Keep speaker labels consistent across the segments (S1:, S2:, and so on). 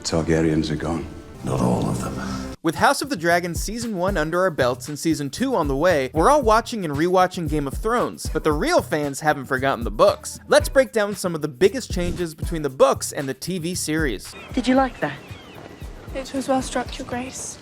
S1: Targaryens are gone.
S2: Not all of them.
S3: With House of the Dragon Season 1 under our belts and Season 2 on the way, we're all watching and rewatching Game of Thrones, but the real fans haven't forgotten the books. Let's break down some of the biggest changes between the books and the TV series.
S4: Did you like that?
S5: It was well struck, Your Grace.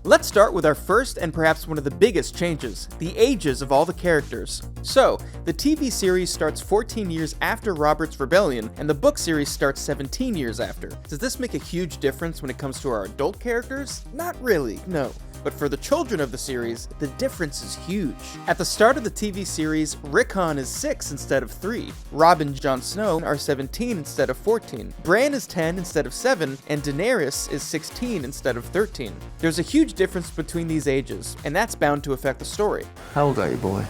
S3: Let's start with our first and perhaps one of the biggest changes, the ages of all the characters. So, the TV series starts 14 years after Robert's Rebellion, and the book series starts 17 years after. Does this make a huge difference when it comes to our adult characters? Not really, no. But for the children of the series, the difference is huge. At the start of the TV series, Rickon is 6 instead of 3. Robb and Jon Snow are 17 instead of 14. Bran is 10 instead of 7, and Daenerys is 16 instead of 13. There's a huge difference between these ages, and that's bound to affect the story.
S2: How old are you, boy?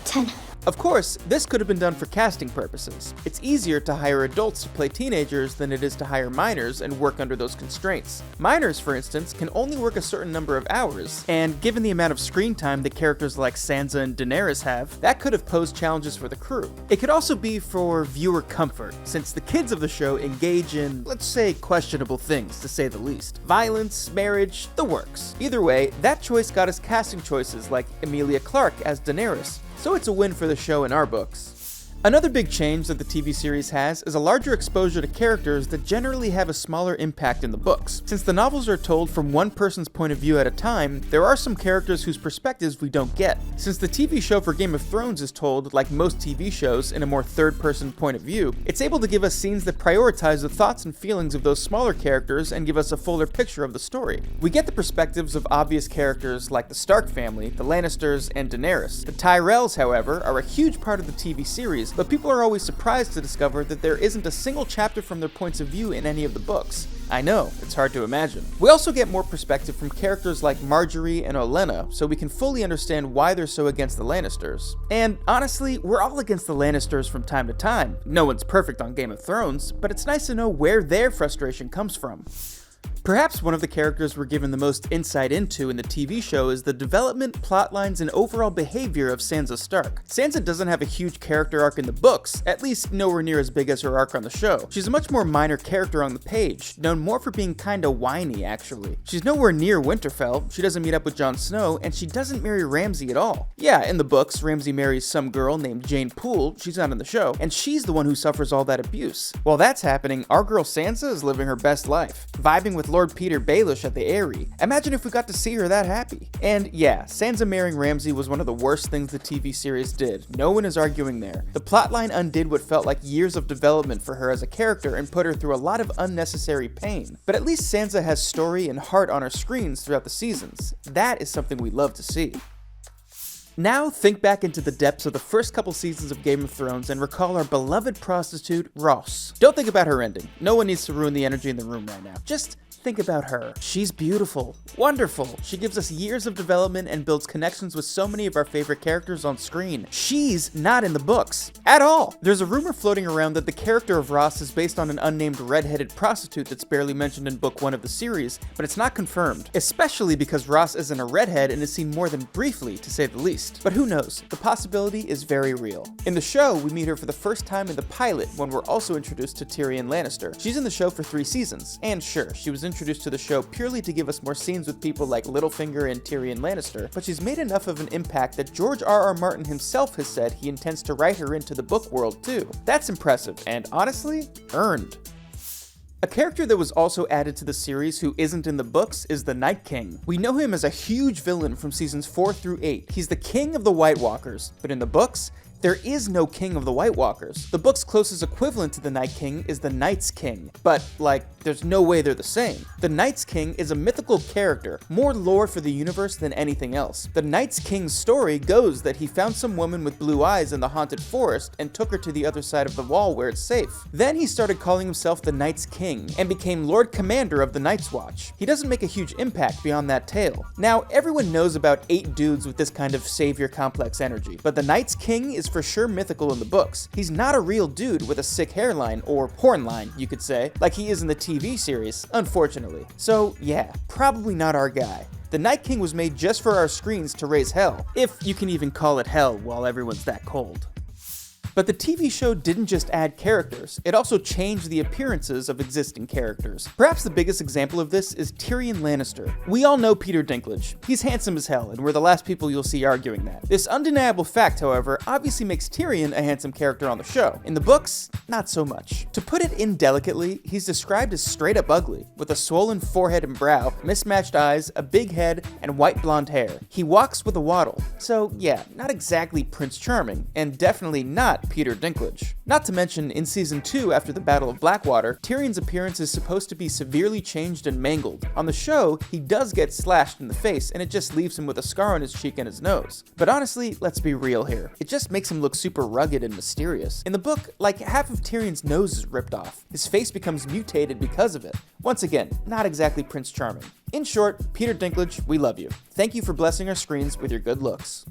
S5: 10.
S3: Of course, this could have been done for casting purposes. It's easier to hire adults to play teenagers than it is to hire minors and work under those constraints. Minors, for instance, can only work a certain number of hours, and given the amount of screen time that characters like Sansa and Daenerys have, that could have posed challenges for the crew. It could also be for viewer comfort, since the kids of the show engage in, let's say, questionable things, to say the least. Violence, marriage, the works. Either way, that choice got us casting choices like Emilia Clarke as Daenerys, so it's a win for the show in our books. Another big change that the TV series has is a larger exposure to characters that generally have a smaller impact in the books. Since the novels are told from one person's point of view at a time, there are some characters whose perspectives we don't get. Since the TV show for Game of Thrones is told, like most TV shows, in a more third-person point of view, it's able to give us scenes that prioritize the thoughts and feelings of those smaller characters and give us a fuller picture of the story. We get the perspectives of obvious characters like the Stark family, the Lannisters, and Daenerys. The Tyrells, however, are a huge part of the TV series, but people are always surprised to discover that there isn't a single chapter from their points of view in any of the books. I know, it's hard to imagine. We also get more perspective from characters like Marjorie and Olenna, so we can fully understand why they're so against the Lannisters. And honestly, we're all against the Lannisters from time to time. No one's perfect on Game of Thrones, but it's nice to know where their frustration comes from. Perhaps one of the characters we're given the most insight into in the TV show is the development, plotlines, and overall behavior of Sansa Stark. Sansa doesn't have a huge character arc in the books, at least nowhere near as big as her arc on the show. She's a much more minor character on the page, known more for being kinda whiny actually. She's nowhere near Winterfell, she doesn't meet up with Jon Snow, and she doesn't marry Ramsay at all. Yeah, in the books, Ramsay marries some girl named Jane Poole, she's not in the show, and she's the one who suffers all that abuse. While that's happening, our girl Sansa is living her best life, vibing with Lord Peter Baelish at the Eyrie. Imagine if we got to see her that happy. And yeah, Sansa marrying Ramsay was one of the worst things the TV series did. No one is arguing there. The plotline undid what felt like years of development for her as a character and put her through a lot of unnecessary pain. But at least Sansa has story and heart on her screens throughout the seasons. That is something we love to see. Now think back into the depths of the first couple seasons of Game of Thrones and recall our beloved prostitute, Ross. Don't think about her ending. No one needs to ruin the energy in the room right now. Just think about her. She's beautiful, wonderful. She gives us years of development and builds connections with so many of our favorite characters on screen. She's not in the books at all. There's a rumor floating around that the character of Ross is based on an unnamed red-headed prostitute that's barely mentioned in book 1 of the series, but it's not confirmed, especially because Ross isn't a redhead and is seen more than briefly, to say the least. But who knows? The possibility is very real. In the show, we meet her for the first time in the pilot when we're also introduced to Tyrion Lannister. She's in the show for 3 seasons, and sure, she was introduced to the show purely to give us more scenes with people like Littlefinger and Tyrion Lannister, but she's made enough of an impact that George R.R. Martin himself has said he intends to write her into the book world too. That's impressive, and honestly, earned. A character that was also added to the series who isn't in the books is the Night King. We know him as a huge villain from seasons 4 through 8. He's the king of the White Walkers, but in the books, there is no king of the White Walkers. The book's closest equivalent to the Night King is the Night's King, but like, there's no way they're the same. The Night's King is a mythical character, more lore for the universe than anything else. The Night's King's story goes that he found some woman with blue eyes in the haunted forest and took her to the other side of the wall where it's safe. Then he started calling himself the Night's King and became Lord Commander of the Night's Watch. He doesn't make a huge impact beyond that tale. Now, everyone knows about 8 dudes with this kind of savior complex energy, but the Night's King is for sure mythical in the books. He's not a real dude with a sick hairline, or horn line, you could say, like he is in the TV series, unfortunately. So yeah, probably not our guy. The Night King was made just for our screens to raise hell, if you can even call it hell while everyone's that cold. But the TV show didn't just add characters, it also changed the appearances of existing characters. Perhaps the biggest example of this is Tyrion Lannister. We all know Peter Dinklage. He's handsome as hell, and we're the last people you'll see arguing that. This undeniable fact, however, obviously makes Tyrion a handsome character on the show. In the books, not so much. To put it indelicately, he's described as straight up ugly, with a swollen forehead and brow, mismatched eyes, a big head, and white blonde hair. He walks with a waddle. So yeah, not exactly Prince Charming, and definitely not Peter Dinklage. Not to mention, in Season 2, after the Battle of Blackwater, Tyrion's appearance is supposed to be severely changed and mangled. On the show, he does get slashed in the face, and it just leaves him with a scar on his cheek and his nose. But honestly, let's be real here. It just makes him look super rugged and mysterious. In the book, like half of Tyrion's nose is ripped off. His face becomes mutated because of it. Once again, not exactly Prince Charming. In short, Peter Dinklage, we love you. Thank you for blessing our screens with your good looks.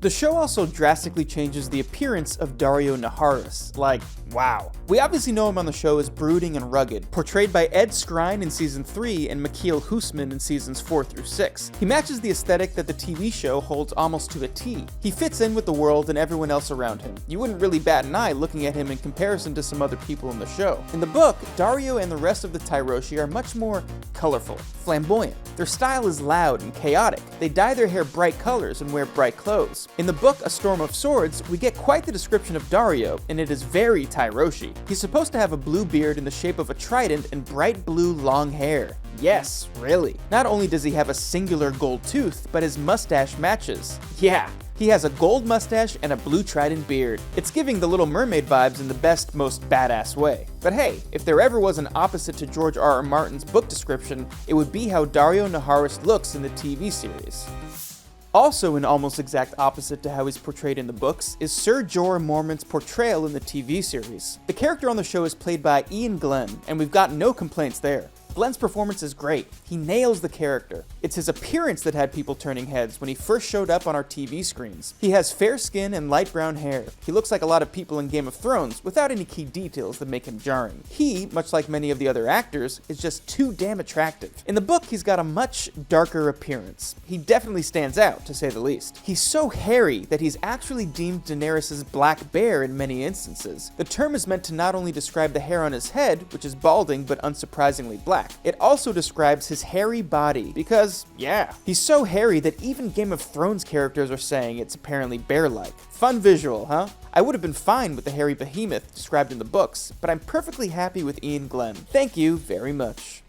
S3: The show also drastically changes the appearance of Daario Naharis. Like, wow. We obviously know him on the show as brooding and rugged, portrayed by Ed Skrein in Season 3 and Mikhail Husman in Seasons 4 through 6. He matches the aesthetic that the TV show holds almost to a T. He fits in with the world and everyone else around him. You wouldn't really bat an eye looking at him in comparison to some other people in the show. In the book, Daario and the rest of the Tyroshi are much more colorful, flamboyant. Their style is loud and chaotic. They dye their hair bright colors and wear bright clothes. In the book A Storm of Swords, we get quite the description of Daario, and it is very Tyroshi. He's supposed to have a blue beard in the shape of a trident and bright blue long hair. Yes, really. Not only does he have a singular gold tooth, but his mustache matches. Yeah. He has a gold mustache and a blue trident beard. It's giving the Little Mermaid vibes in the best, most badass way. But hey, if there ever was an opposite to George R.R. Martin's book description, it would be how Daario Naharis looks in the TV series. Also an almost exact opposite to how he's portrayed in the books is Sir Jorah Mormont's portrayal in the TV series. The character on the show is played by Ian Glenn, and we've got no complaints there. Glenn's performance is great. He nails the character. It's his appearance that had people turning heads when he first showed up on our TV screens. He has fair skin and light brown hair. He looks like a lot of people in Game of Thrones without any key details that make him jarring. He, much like many of the other actors, is just too damn attractive. In the book, he's got a much darker appearance. He definitely stands out, to say the least. He's so hairy that he's actually deemed Daenerys' black bear in many instances. The term is meant to not only describe the hair on his head, which is balding but unsurprisingly black, it also describes his hairy body because, yeah, he's so hairy that even Game of Thrones characters are saying it's apparently bear-like. Fun visual, huh? I would have been fine with the hairy behemoth described in the books, but I'm perfectly happy with Ian Glenn. Thank you very much.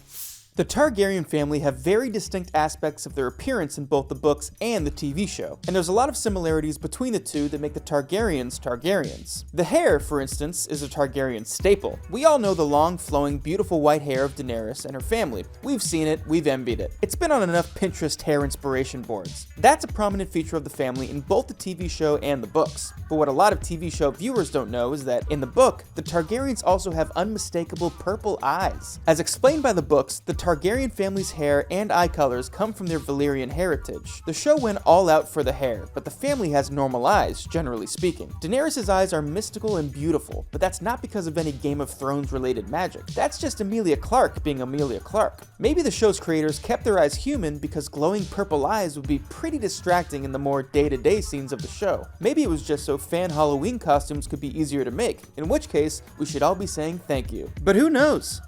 S3: The Targaryen family have very distinct aspects of their appearance in both the books and the TV show, and there's a lot of similarities between the two that make the Targaryens Targaryens. The hair, for instance, is a Targaryen staple. We all know the long, flowing, beautiful white hair of Daenerys and her family. We've seen it, we've envied it. It's been on enough Pinterest hair inspiration boards. That's a prominent feature of the family in both the TV show and the books. But what a lot of TV show viewers don't know is that, in the book, the Targaryens also have unmistakable purple eyes. As explained by the books, the Targaryen family's hair and eye colors come from their Valyrian heritage. The show went all out for the hair, but the family has normal eyes, generally speaking. Daenerys' eyes are mystical and beautiful, but that's not because of any Game of Thrones related magic. That's just Emilia Clarke being Emilia Clarke. Maybe the show's creators kept their eyes human because glowing purple eyes would be pretty distracting in the more day-to-day scenes of the show. Maybe it was just so fan Halloween costumes could be easier to make, in which case, we should all be saying thank you. But who knows?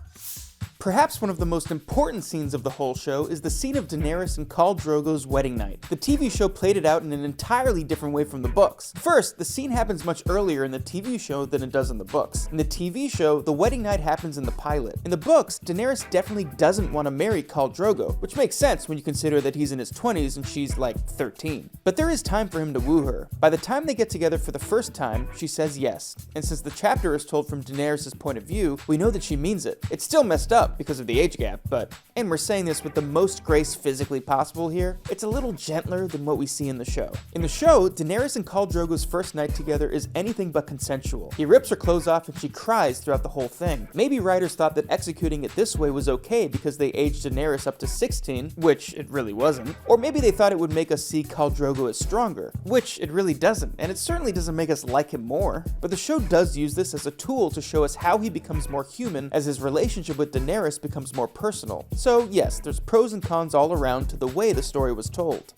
S3: Perhaps one of the most important scenes of the whole show is the scene of Daenerys and Khal Drogo's wedding night. The TV show played it out in an entirely different way from the books. First, the scene happens much earlier in the TV show than it does in the books. In the TV show, the wedding night happens in the pilot. In the books, Daenerys definitely doesn't want to marry Khal Drogo, which makes sense when you consider that he's in his 20s and she's like 13. But there is time for him to woo her. By the time they get together for the first time, she says yes. And since the chapter is told from Daenerys' point of view, we know that she means it. It's still messed up because of the age gap, and we're saying this with the most grace physically possible here, it's a little gentler than what we see in the show. In the show, Daenerys and Khal Drogo's first night together is anything but consensual. He rips her clothes off and she cries throughout the whole thing. Maybe writers thought that executing it this way was okay because they aged Daenerys up to 16, which it really wasn't. Or maybe they thought it would make us see Khal Drogo as stronger, which it really doesn't, and it certainly doesn't make us like him more. But the show does use this as a tool to show us how he becomes more human as his relationship with Daenerys becomes more personal. So yes, there's pros and cons all around to the way the story was told.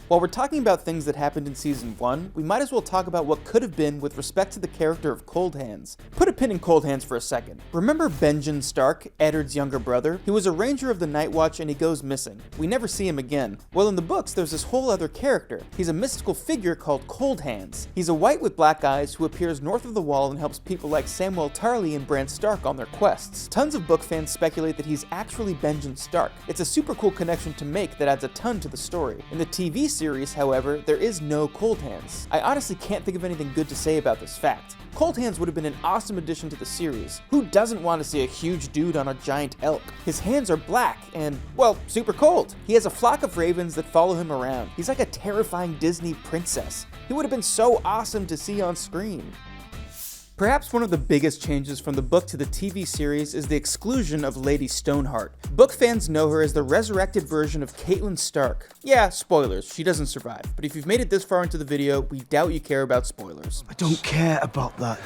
S3: While we're talking about things that happened in Season 1, we might as well talk about what could have been with respect to the character of Coldhands. Put a pin in Coldhands for a second. Remember Benjen Stark, Eddard's younger brother? He was a ranger of the Night Watch and he goes missing. We never see him again. Well, in the books, there's this whole other character. He's a mystical figure called Coldhands. He's a white with black eyes who appears north of the Wall and helps people like Samwell Tarly and Bran Stark on their quests. Tons of book fans speculate that he's actually Benjen Stark. It's a super cool connection to make that adds a ton to the story. In the TV series, however, there is no Coldhands. I honestly can't think of anything good to say about this fact. Coldhands would have been an awesome addition to the series. Who doesn't want to see a huge dude on a giant elk? His hands are black and, well, super cold. He has a flock of ravens that follow him around. He's like a terrifying Disney princess. He would have been so awesome to see on screen. Perhaps one of the biggest changes from the book to the TV series is the exclusion of Lady Stoneheart. Book fans know her as the resurrected version of Catelyn Stark. Yeah, spoilers, she doesn't survive, but if you've made it this far into the video, we doubt you care about spoilers.
S2: I don't care about that.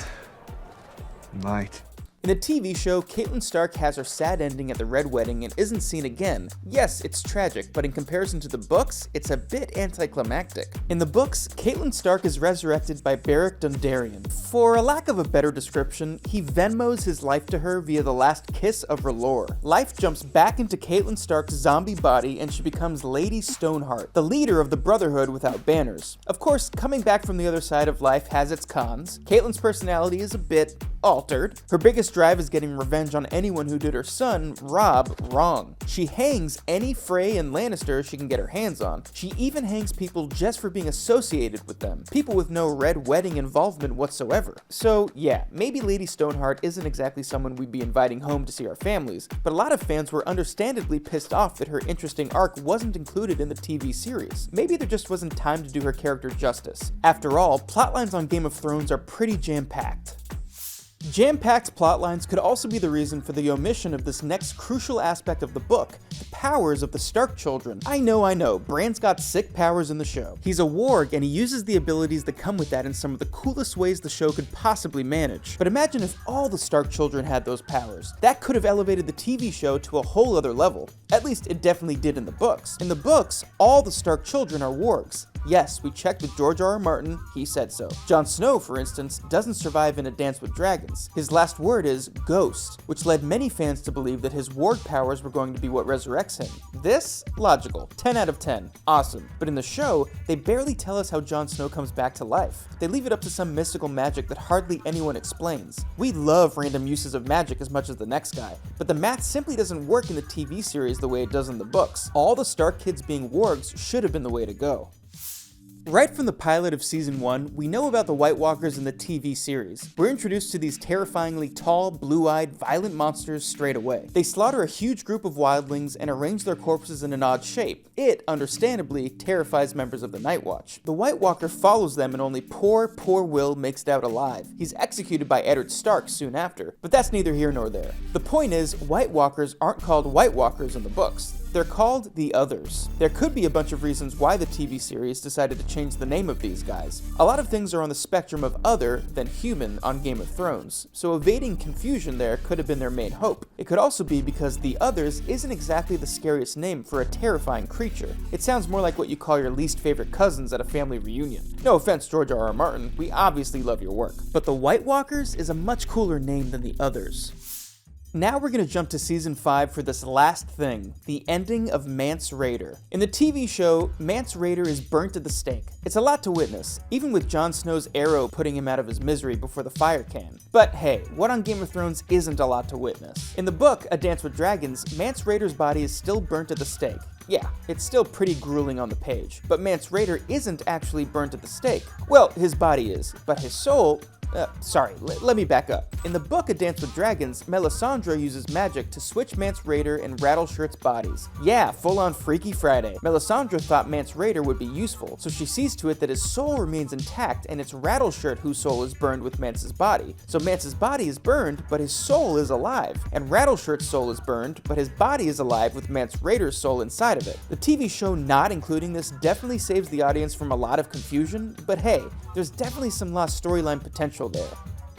S2: Right.
S3: In the TV show, Catelyn Stark has her sad ending at the Red Wedding and isn't seen again. Yes, it's tragic, but in comparison to the books, it's a bit anticlimactic. In the books, Catelyn Stark is resurrected by Beric Dondarrion. For a lack of a better description, he Venmos his life to her via the last kiss of R'hllor. Life jumps back into Catelyn Stark's zombie body and she becomes Lady Stoneheart, the leader of the Brotherhood without banners. Of course, coming back from the other side of life has its cons. Catelyn's personality is a bit altered. Her biggest drive is getting revenge on anyone who did her son, Robb, wrong. She hangs any Frey and Lannister she can get her hands on. She even hangs people just for being associated with them, people with no Red Wedding involvement whatsoever. So yeah, maybe Lady Stoneheart isn't exactly someone we'd be inviting home to see our families, but a lot of fans were understandably pissed off that her interesting arc wasn't included in the TV series. Maybe there just wasn't time to do her character justice. After all, plotlines on Game of Thrones are pretty jam-packed. Jam-packed plotlines could also be the reason for the omission of this next crucial aspect of the book, the powers of the Stark children. I know, Bran's got sick powers in the show. He's a warg and he uses the abilities that come with that in some of the coolest ways the show could possibly manage. But imagine if all the Stark children had those powers. That could have elevated the TV show to a whole other level. At least it definitely did in the books. In the books, all the Stark children are wargs. Yes, we checked with George R.R. Martin, he said so. Jon Snow, for instance, doesn't survive in A Dance with Dragons. His last word is ghost, which led many fans to believe that his warg powers were going to be what resurrects him. This? Logical. 10 out of 10. Awesome. But in the show, they barely tell us how Jon Snow comes back to life. They leave it up to some mystical magic that hardly anyone explains. We love random uses of magic as much as the next guy, but the math simply doesn't work in the TV series the way it does in the books. All the Stark kids being wargs should have been the way to go. Right from the pilot of Season 1, we know about the White Walkers in the TV series. We're introduced to these terrifyingly tall, blue-eyed, violent monsters straight away. They slaughter a huge group of wildlings and arrange their corpses in an odd shape. It, understandably, terrifies members of the Night Watch. The White Walker follows them and only poor Will makes it out alive. He's executed by Eddard Stark soon after, but that's neither here nor there. The point is, White Walkers aren't called White Walkers in the books. They're called the Others. There could be a bunch of reasons why the TV series decided to change the name of these guys. A lot of things are on the spectrum of other than human on Game of Thrones, so evading confusion there could have been their main hope. It could also be because the Others isn't exactly the scariest name for a terrifying creature. It sounds more like what you call your least favorite cousins at a family reunion. No offense, George R.R. Martin, we obviously love your work. But the White Walkers is a much cooler name than the Others. Now we're going to jump to Season 5 for this last thing, the ending of Mance Rayder. In the TV show, Mance Rayder is burnt at the stake. It's a lot to witness, even with Jon Snow's arrow putting him out of his misery before the fire can. But hey, what on Game of Thrones isn't a lot to witness? In the book, A Dance with Dragons, Mance Rayder's body is still burnt at the stake. Yeah, it's still pretty grueling on the page, but Mance Rayder isn't actually burnt at the stake. Well, his body is, but his soul... let me back up. In the book A Dance with Dragons, Melisandre uses magic to switch Mance Rayder and Rattleshirt's bodies. Yeah, full-on Freaky Friday. Melisandre thought Mance Rayder would be useful, so she sees to it that his soul remains intact and it's Rattleshirt whose soul is burned with Mance's body. So Mance's body is burned, but his soul is alive. And Rattleshirt's soul is burned, but his body is alive with Mance Rayder's soul inside of it. The TV show not including this definitely saves the audience from a lot of confusion, but hey, there's definitely some lost storyline potential there.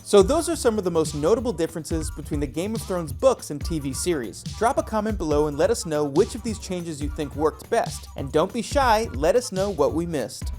S3: So those are some of the most notable differences between the Game of Thrones books and TV series. Drop a comment below and let us know which of these changes you think worked best. And don't be shy, let us know what we missed.